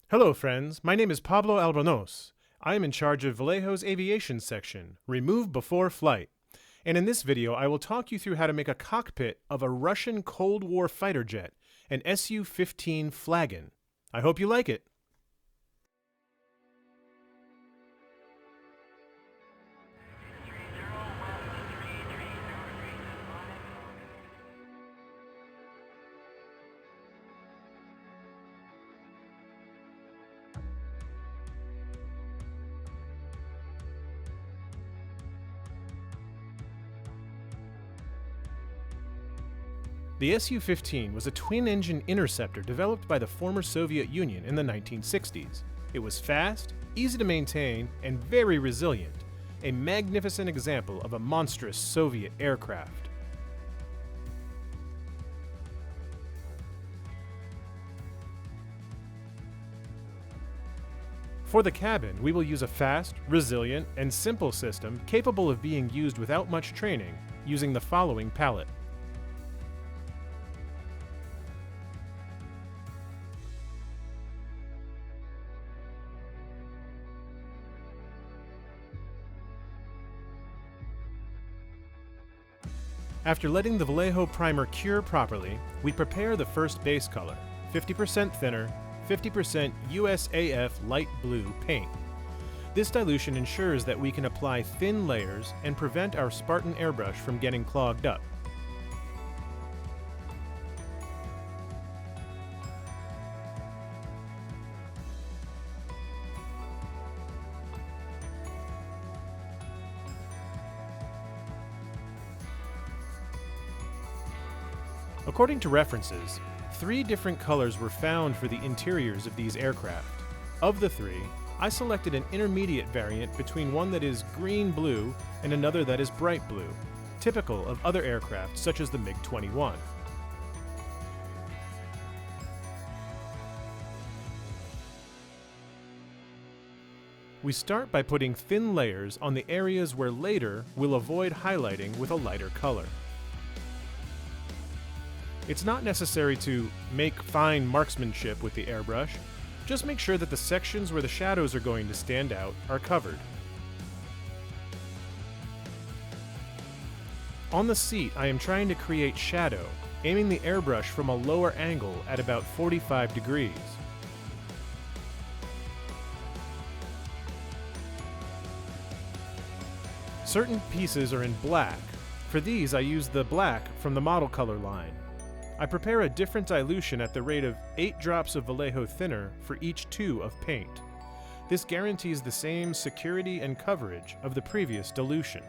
Hello friends, my name is Pablo Albornoz. I am in charge of Vallejo's aviation section, Remove Before Flight. And in this video I will talk you through how to make a cockpit of a Russian Cold War fighter jet, an Su-15 Flagon. I hope you like it. The Su-15 was a twin-engine interceptor developed by the former Soviet Union in the 1960s. It was fast, easy to maintain, and very resilient, a magnificent example of a monstrous Soviet aircraft. For the cabin, we will use a fast, resilient, and simple system capable of being used without much training, using the following palette. After letting the Vallejo primer cure properly, we prepare the first base color, 50% thinner, 50% USAF light blue paint. This dilution ensures that we can apply thin layers and prevent our Spartan airbrush from getting clogged up. According to references, 3 different colors were found for the interiors of these aircraft. Of the 3, I selected an intermediate variant between one that is green-blue and another that is bright blue, typical of other aircraft such as the MiG-21. We start by putting thin layers on the areas where later we'll avoid highlighting with a lighter color. It's not necessary to make fine marksmanship with the airbrush, just make sure that the sections where the shadows are going to stand out are covered. On the seat, I am trying to create shadow, aiming the airbrush from a lower angle at about 45 degrees. Certain pieces are in black. For these, I use the black from the model color line. I prepare a different dilution at the rate of 8 drops of Vallejo thinner for each 2 of paint. This guarantees the same security and coverage of the previous dilution.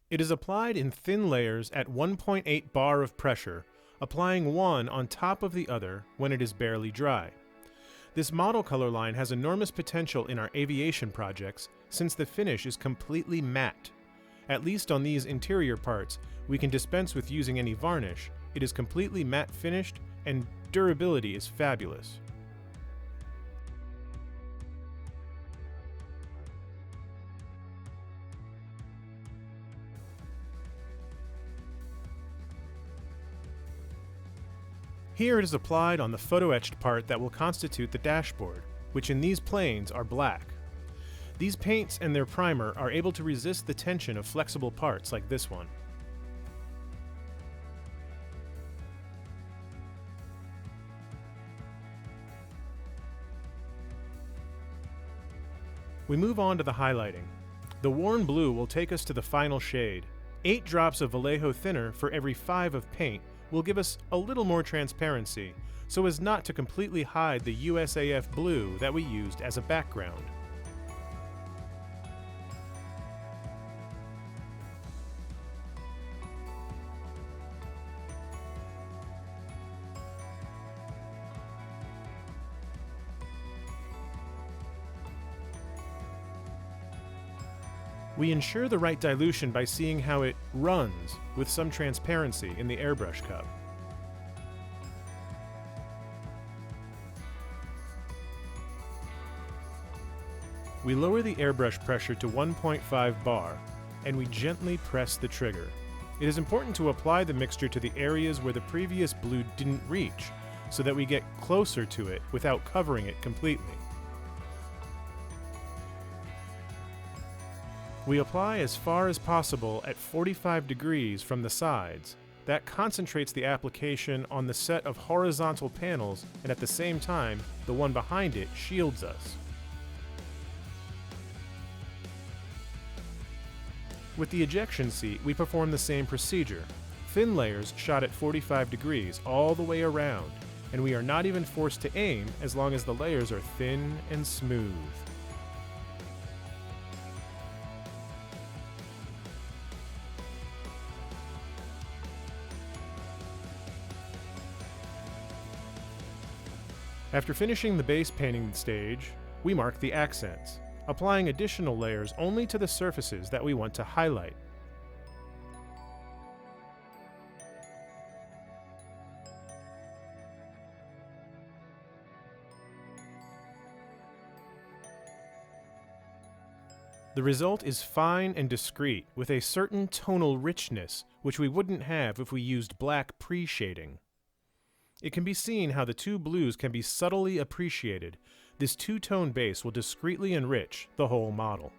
It is applied in thin layers at 1.8 bar of pressure, applying one on top of the other when it is barely dry. This model color line has enormous potential in our aviation projects since the finish is completely matte. At least on these interior parts, we can dispense with using any varnish. It is completely matte finished and durability is fabulous. Here it is applied on the photo-etched part that will constitute the dashboard, which in these planes are black. These paints and their primer are able to resist the tension of flexible parts like this one. We move on to the highlighting. The worn blue will take us to the final shade. 8 drops of Vallejo thinner for every 5 of paint will give us a little more transparency, so as not to completely hide the USAF blue that we used as a background. We ensure the right dilution by seeing how it runs with some transparency in the airbrush cup. We lower the airbrush pressure to 1.5 bar, and we gently press the trigger. It is important to apply the mixture to the areas where the previous blue didn't reach, so that we get closer to it without covering it completely. We apply as far as possible at 45 degrees from the sides. That concentrates the application on the set of horizontal panels, and at the same time, the one behind it shields us. With the ejection seat, we perform the same procedure. Thin layers shot at 45 degrees all the way around, and we are not even forced to aim as long as the layers are thin and smooth. After finishing the base painting stage, we mark the accents, applying additional layers only to the surfaces that we want to highlight. The result is fine and discreet, with a certain tonal richness which we wouldn't have if we used black pre-shading. It can be seen how the two blues can be subtly appreciated. This two-tone base will discreetly enrich the whole model.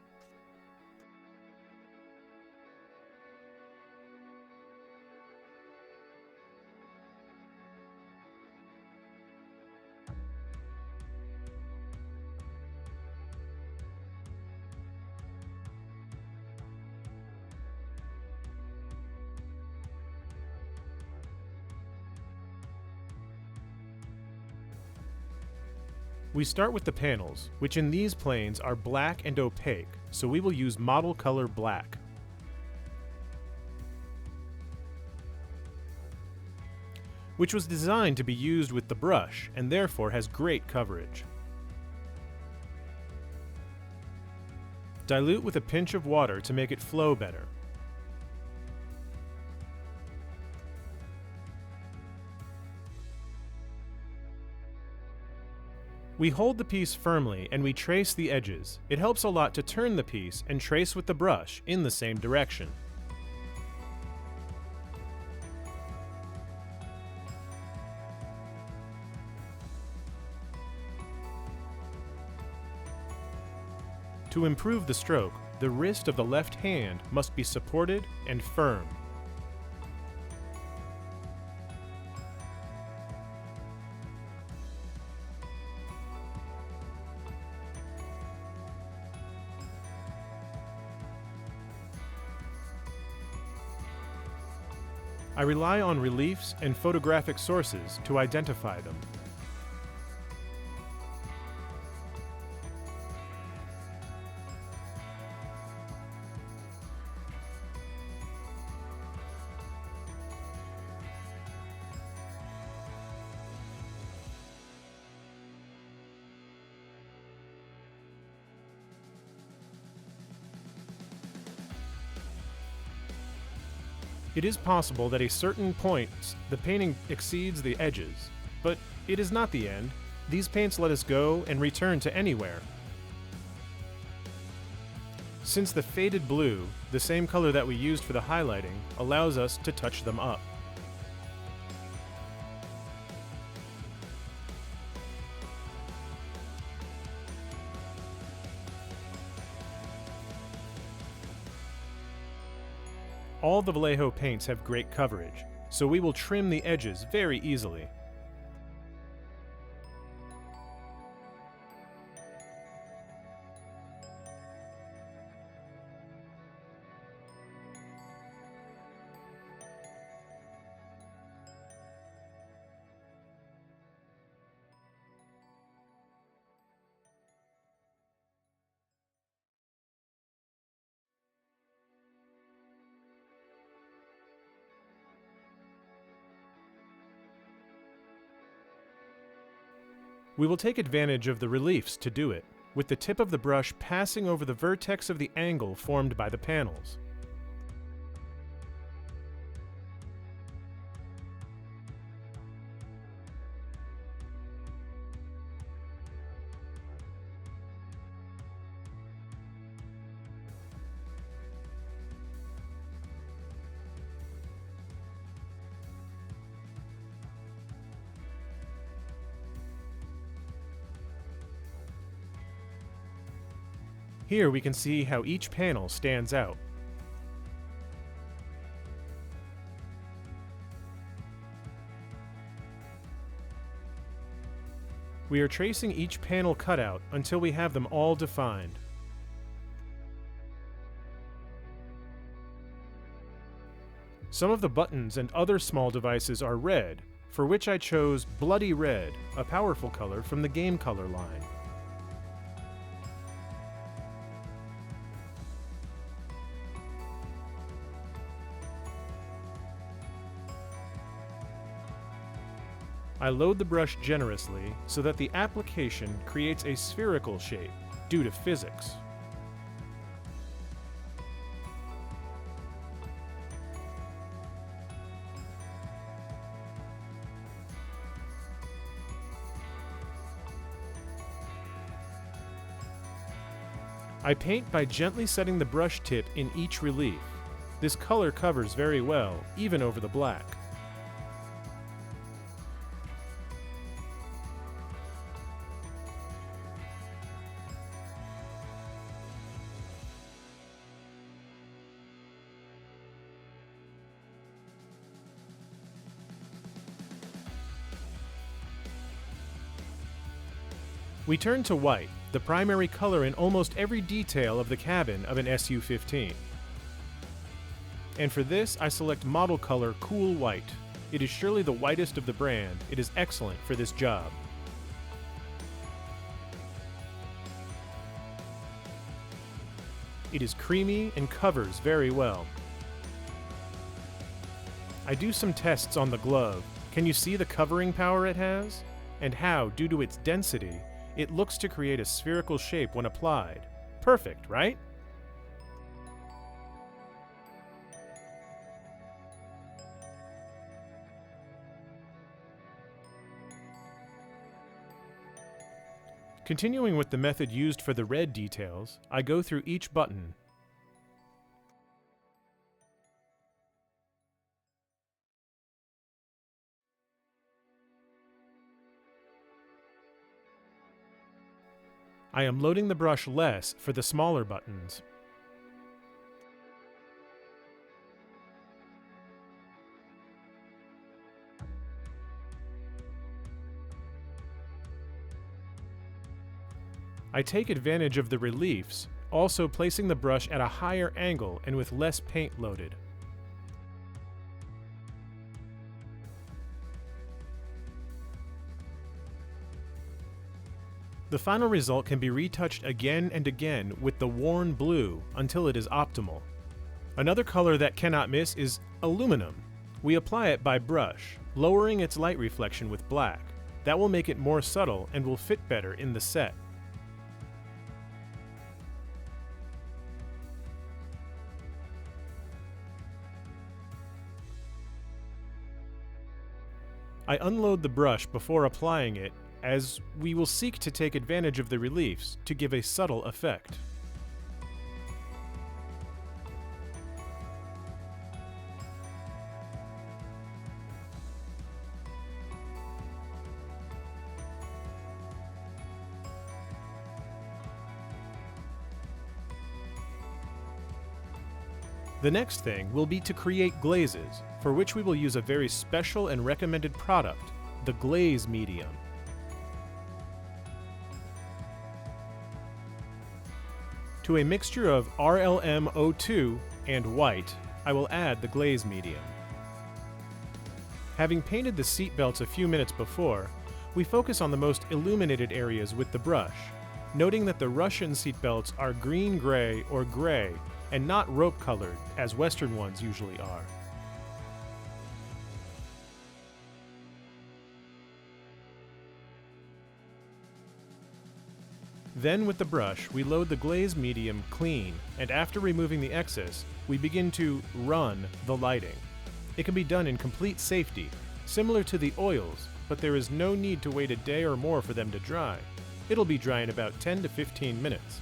We start with the panels, which in these planes are black and opaque, so we will use model color black. Which was designed to be used with the brush and therefore has great coverage. Dilute with a pinch of water to make it flow better. We hold the piece firmly and we trace the edges. It helps a lot to turn the piece and trace with the brush in the same direction. To improve the stroke, the wrist of the left hand must be supported and firm. I rely on reliefs and photographic sources to identify them. It is possible that at a certain point the painting exceeds the edges, but it is not the end. These paints let us go and return to anywhere. Since the faded blue, the same color that we used for the highlighting, allows us to touch them up. All the Vallejo paints have great coverage, so we will trim the edges very easily. We will take advantage of the reliefs to do it, with the tip of the brush passing over the vertex of the angle formed by the panels. Here we can see how each panel stands out. We are tracing each panel cutout until we have them all defined. Some of the buttons and other small devices are red, for which I chose Bloody Red, a powerful color from the game color line. I load the brush generously so that the application creates a spherical shape due to physics. I paint by gently setting the brush tip in each relief. This color covers very well, even over the black. We turn to white, the primary color in almost every detail of the cabin of an SU-15. And for this, I select model color Cool White. It is surely the whitest of the brand. It is excellent for this job. It is creamy and covers very well. I do some tests on the glove. Can you see the covering power it has? And how, due to its density, it looks to create a spherical shape when applied. Perfect, right? Continuing with the method used for the red details, I go through each button. I am loading the brush less for the smaller buttons. I take advantage of the reliefs, also placing the brush at a higher angle and with less paint loaded. The final result can be retouched again and again with the worn blue until it is optimal. Another color that cannot miss is aluminum. We apply it by brush, lowering its light reflection with black. That will make it more subtle and will fit better in the set. I unload the brush before applying it, as we will seek to take advantage of the reliefs to give a subtle effect. The next thing will be to create glazes, for which we will use a very special and recommended product, the glaze medium. To a mixture of RLM02 and white, I will add the glaze medium. Having painted the seat belts a few minutes before, we focus on the most illuminated areas with the brush, noting that the Russian seat belts are green-gray or gray and not rope-colored, as Western ones usually are. Then with the brush, we load the glaze medium clean, and after removing the excess, we begin to run the lighting. It can be done in complete safety, similar to the oils, but there is no need to wait a day or more for them to dry. It'll be dry in about 10 to 15 minutes.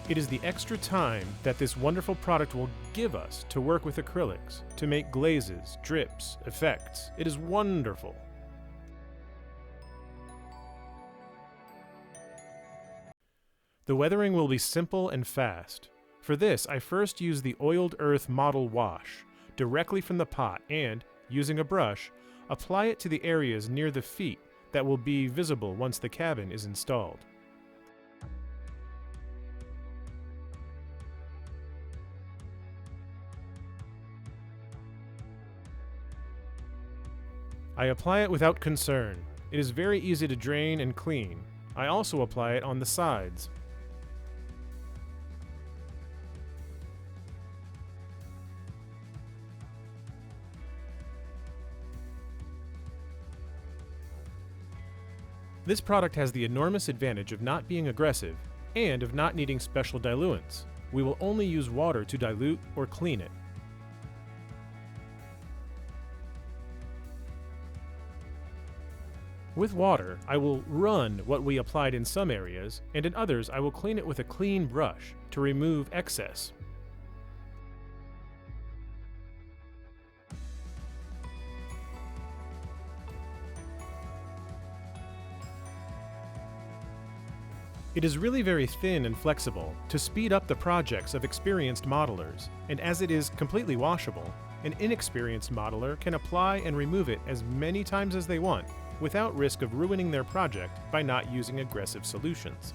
It is the extra time that this wonderful product will give us to work with acrylics, to make glazes, drips, effects. It is wonderful. The weathering will be simple and fast. For this, I first use the Oiled Earth Model Wash directly from the pot and, using a brush, apply it to the areas near the feet that will be visible once the cabin is installed. I apply it without concern. It is very easy to drain and clean. I also apply it on the sides. This product has the enormous advantage of not being aggressive and of not needing special diluents. We will only use water to dilute or clean it. With water, I will run what we applied in some areas, and in others I will clean it with a clean brush to remove excess. It is really very thin and flexible to speed up the projects of experienced modelers, and as it is completely washable, an inexperienced modeler can apply and remove it as many times as they want without risk of ruining their project by not using aggressive solutions.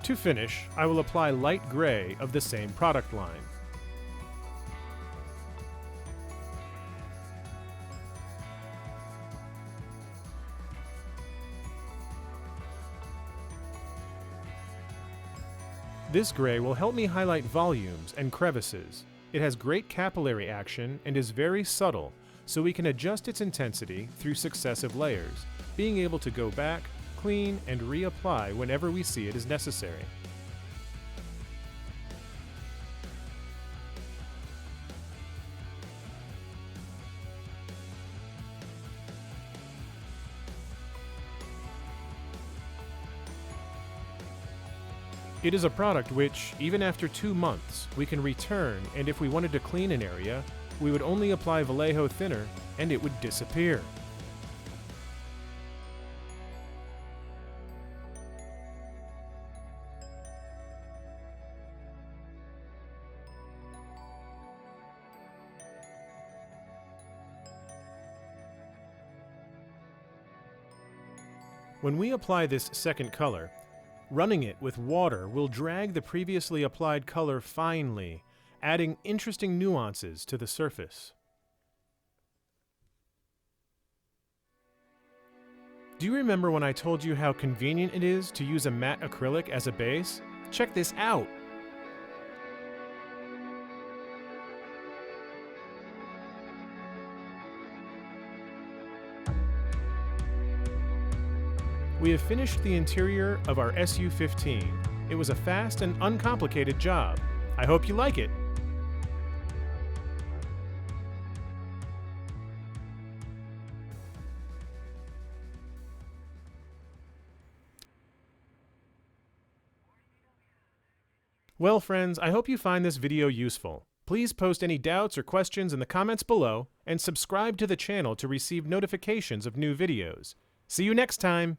To finish, I will apply light gray of the same product line. This gray will help me highlight volumes and crevices. It has great capillary action and is very subtle, so we can adjust its intensity through successive layers, being able to go back, clean, and reapply whenever we see it is necessary. It is a product which, even after 2 months, we can return, and if we wanted to clean an area, we would only apply Vallejo thinner and it would disappear. When we apply this second color, running it with water will drag the previously applied color finely, adding interesting nuances to the surface. Do you remember when I told you how convenient it is to use a matte acrylic as a base? Check this out! We have finished the interior of our SU-15. It was a fast and uncomplicated job. I hope you like it. Well, friends, I hope you find this video useful. Please post any doubts or questions in the comments below, and subscribe to the channel to receive notifications of new videos. See you next time!